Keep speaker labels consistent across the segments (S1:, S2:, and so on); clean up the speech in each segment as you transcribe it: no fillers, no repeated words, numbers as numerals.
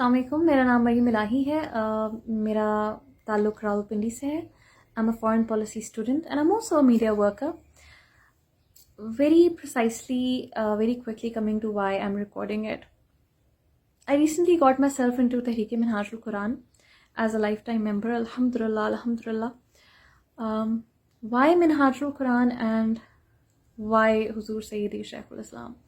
S1: السلام علیکم، میرا نام مریم الہی ہے. میرا تعلق راولپنڈی سے ہے. I'm a foreign policy student and I'm also a media worker. Very precisely, very quickly coming to why I'm recording it. I recently got myself into Tehreek Minhaj al-Quran as a lifetime member. Alhamdulillah, alhamdulillah. Why Minhaj al-Quran and why Huzur Sayyidi Shaykhul Islam?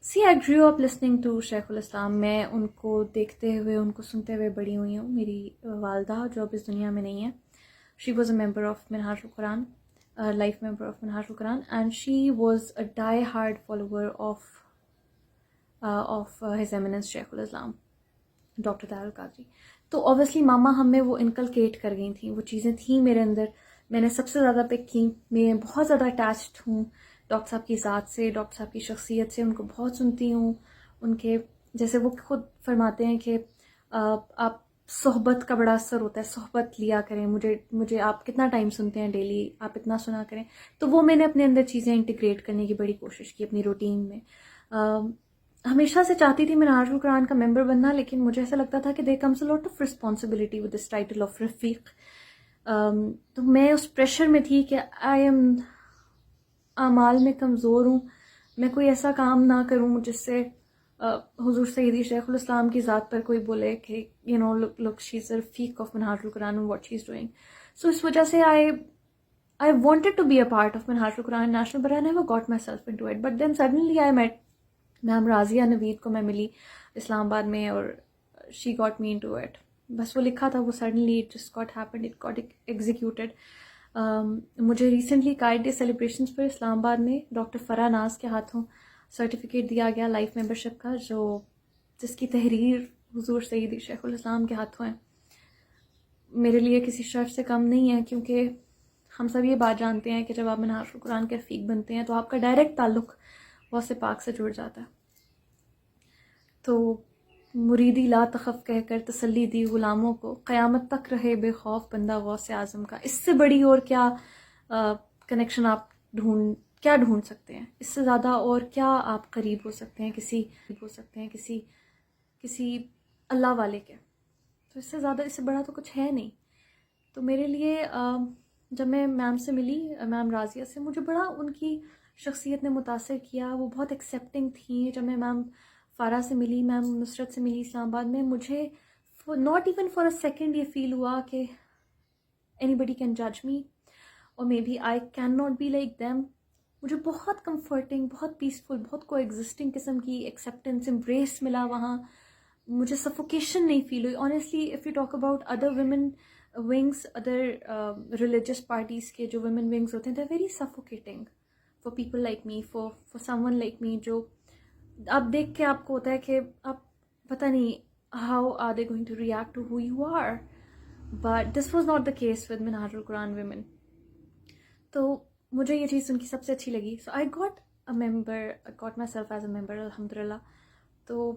S1: See, I grew up listening to شیخ الاسلام. میں ان کو دیکھتے ہوئے ان کو سنتے ہوئے بڑی ہوئی ہوں. میری والدہ جو اب اس دنیا میں نہیں ہے, she was a member of منہاج القرآن, a life member of منہاج القرآن, and she was a die-hard follower of his eminence شیخ الاسلام ڈاکٹر طاہر القادری. تو obviously ماما ہمیں وہ انکلکیٹ کر گئی تھیں, وہ چیزیں تھیں میرے اندر. میں نے سب سے زیادہ پک کی. میں بہت زیادہ اٹیچڈ ہوں ڈاکٹر صاحب کی ذات سے, ڈاکٹر صاحب کی شخصیت سے. ان کو بہت سنتی ہوں. ان کے جیسے وہ خود فرماتے ہیں کہ آپ صحبت کا بڑا اثر ہوتا ہے, صحبت لیا کریں. مجھے آپ کتنا ٹائم سنتے ہیں ڈیلی, آپ اتنا سنا کریں. تو وہ میں نے اپنے اندر چیزیں انٹیگریٹ کرنے کی بڑی کوشش کی اپنی روٹین میں. ہمیشہ سے چاہتی تھی منہاج القرآن کا ممبر بننا, لیکن مجھے ایسا لگتا تھا کہ there comes a lot of responsibility with this title of Rafiq. تو میں اس پریشر میں تھی کہ آئی ایم اعمال میں کمزور ہوں, میں کوئی ایسا کام نہ کروں جس سے حضور سیدی شیخ الاسلام کی ذات پر کوئی بولے کہ look she is a Rafiq of منہاج القرآن and what she is doing. So اس وجہ سے I wanted to be a part of منہاج القرآن national, but I never got myself into it. But then suddenly I met میم رازیہ نوید کو. میں ملی اسلام آباد میں اور she got me into it. بس وہ لکھا تھا, وہ suddenly it just got happened, it got executed. مجھے ریسنٹلی کائٹ ڈے سیلیبریشنز پر اسلام آباد میں ڈاکٹر فرا ناز کے ہاتھوں سرٹیفکیٹ دیا گیا لائف ممبرشپ کا, جس کی تحریر حضور سیدی شیخ الاسلام کے ہاتھوں ہے. میرے لیے کسی شرف سے کم نہیں ہے, کیونکہ ہم سب یہ بات جانتے ہیں کہ جب آپ منہاج القرآن کے رفیق بنتے ہیں تو آپ کا ڈائریکٹ تعلق غوث پاک سے جڑ جاتا ہے. تو مریدی لا تخف کہہ کر تسلی دی غلاموں کو, قیامت تک رہے بے خوف بندہ غوث اعظم کا. اس سے بڑی اور کیا کنیکشن آپ ڈھونڈ سکتے ہیں؟ اس سے زیادہ اور کیا آپ قریب ہو سکتے ہیں کسی اللہ والے کے؟ تو اس سے زیادہ, اس سے بڑا تو کچھ ہے نہیں. تو میرے لیے جب میں میم سے ملی, میم رازیہ سے, مجھے بڑا ان کی شخصیت نے متاثر کیا. وہ بہت ایکسیپٹنگ تھیں. جب میں میم فارا سے ملی, میم نصرت سے ملی اسلام آباد میں, مجھے not even for a second یہ فیل ہوا کہ اینی بڈی کین جج me or may be I can not be like them. مجھے بہت کمفرٹنگ, بہت پیسفل, بہت کو ایگزسٹنگ قسم کی ایکسیپٹنس, امبریس ملا وہاں. مجھے سفوکیشن نہیں فیل ہوئی. Honestly if you talk about other women wings, other religious parties کے جو ویمن ونگس ہوتے ہیں, they very suffocating for people like me, for someone like me. جو آپ دیکھ کے آپ کو ہوتا ہے کہ آپ پتہ نہیں how are they going to react to who you are, but this was not the case with Minhaj ul-Quran women. تو مجھے یہ چیز ان کی سب سے اچھی لگی. So I got a member, got myself as a member الحمد للہ. تو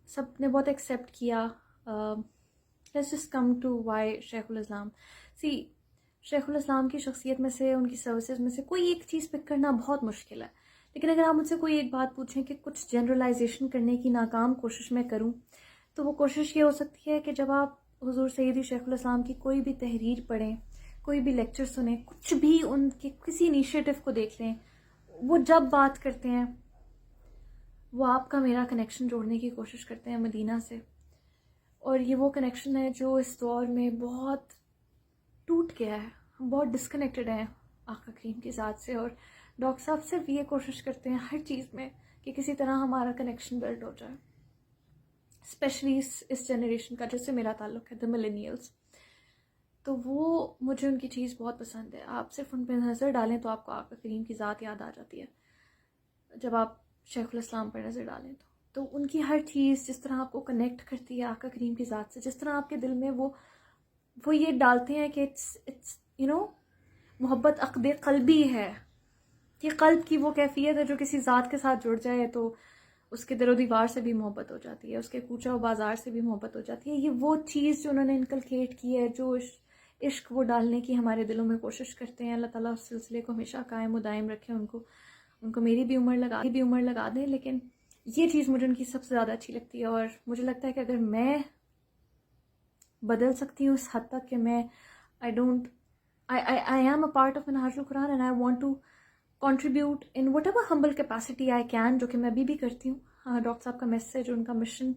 S1: سب نے بہت ایکسیپٹ کیا. Let's just come to why Shaikh ul-Islam. سی, شیخ الاسلام کی شخصیت میں سے, ان کی سروسز میں سے کوئی ایک چیز پک کرنا بہت مشکل ہے. لیکن اگر آپ مجھ سے کوئی ایک بات پوچھیں کہ کچھ جنرلائزیشن کرنے کی ناکام کوشش میں کروں, تو وہ کوشش یہ ہو سکتی ہے کہ جب آپ حضور سیدی شیخ الاسلام کی کوئی بھی تحریر پڑھیں, کوئی بھی لیکچر سنیں, کچھ بھی ان کے کسی انیشیٹو کو دیکھ لیں, وہ جب بات کرتے ہیں وہ آپ کا میرا کنیکشن جوڑنے کی کوشش کرتے ہیں مدینہ سے. اور یہ وہ کنیکشن ہے جو اس دور میں بہت ٹوٹ گیا ہے. ہم بہت ڈسکنیکٹڈ ہیں آقا کریم کی ذات سے, اور ڈاکٹر صاحب صرف یہ کوشش کرتے ہیں ہر چیز میں کہ کسی طرح ہمارا کنیکشن بلڈ ہو جائے, اسپیشلی اس جنریشن کا جس سے میرا تعلق ہے, دا ملینیلز. تو وہ مجھے ان کی چیز بہت پسند ہے. آپ صرف ان پہ نظر ڈالیں تو آپ کو آقا کریم کی ذات یاد آ جاتی ہے. جب آپ شیخ الاسلام پر نظر ڈالیں تو ان کی ہر چیز جس طرح آپ کو کنیکٹ کرتی ہے آقا کریم کی ذات سے, جس طرح آپ کے دل میں وہ یہ ڈالتے ہیں کہ اٹس محبت عقد قلبی ہے. یہ قلب کی وہ کیفیت ہے جو کسی ذات کے ساتھ جڑ جائے تو اس کے در و دیوار سے بھی محبت ہو جاتی ہے, اس کے کوچہ و بازار سے بھی محبت ہو جاتی ہے. یہ وہ چیز جو انہوں نے انکلکیٹ کی ہے, جو عشق وہ ڈالنے کی ہمارے دلوں میں کوشش کرتے ہیں. اللہ تعالیٰ اس سلسلے کو ہمیشہ قائم و دائم رکھے. ان کو میری بھی عمر لگا دیں. لیکن یہ چیز مجھے ان کی سب سے زیادہ اچھی لگتی ہے. اور مجھے لگتا ہے کہ اگر میں بدل سکتی ہوں اس حد تک کہ میں I am a part of Minhaj al-Quran and I want to contribute in whatever humble capacity I can, جو کہ میں ابھی بھی کرتی ہوں. ڈاکٹر صاحب کا میسیج، ان کا مشن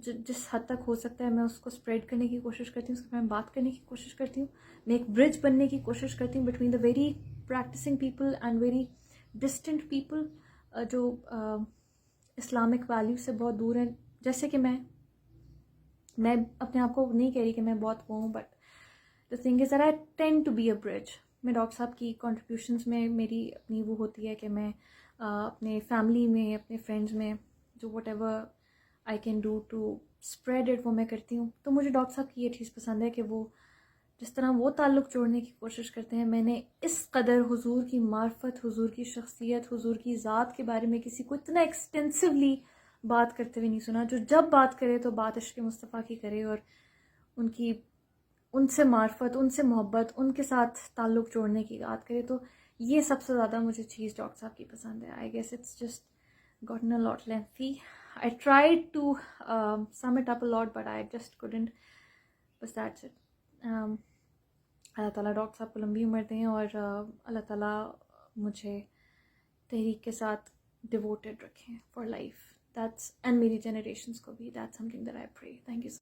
S1: جس حد تک ہو سکتا ہے میں اس کو اسپریڈ کرنے کی کوشش کرتی ہوں، اس کے بارے میں بات کرنے کی کوشش کرتی ہوں. میں ایک برج بننے کی کوشش کرتی ہوں between the very practicing people and very distant people جو اسلامک ویلیو سے بہت دور ہیں. جیسے کہ میں اپنے آپ کو نہیں کہہ رہی کہ میں بہت وہ ہوں، but the thing is that I tend to be a bridge. میں ڈاکٹر صاحب کی کنٹریبیوشنس میں میری اپنی وہ ہوتی ہے کہ میں اپنے فیملی میں، اپنے فرینڈز میں جو whatever I can do to spread it وہ میں کرتی ہوں. تو مجھے ڈاکٹر صاحب کی یہ چیز پسند ہے کہ وہ جس طرح وہ تعلق جوڑنے کی کوشش کرتے ہیں. میں نے اس قدر حضور کی معرفت، حضور کی شخصیت، حضور کی ذات کے بارے میں کسی کو اتنا ایکسٹینسولی بات کرتے ہوئے نہیں سنا. جو جب بات کرے تو بات عشق مصطفیٰ کی کرے اور ان سے معرفت، ان سے محبت، ان کے ساتھ تعلق جوڑنے کی بات کرے. تو یہ سب سے زیادہ مجھے چیز ڈاکٹر صاحب کی پسند ہے. I guess it's just gotten a lot lengthy. I tried to sum it up a lot, but I just couldn't. But that's it. اللہ تعالیٰ ڈاکٹر صاحب کو لمبی عمر دیں اور اللہ تعالیٰ مجھے تحریک کے ساتھ ڈیووٹیڈ رکھیں فار لائف. That's and میری جنریشنس کو بھی. That's something that I pray. Thank you so much.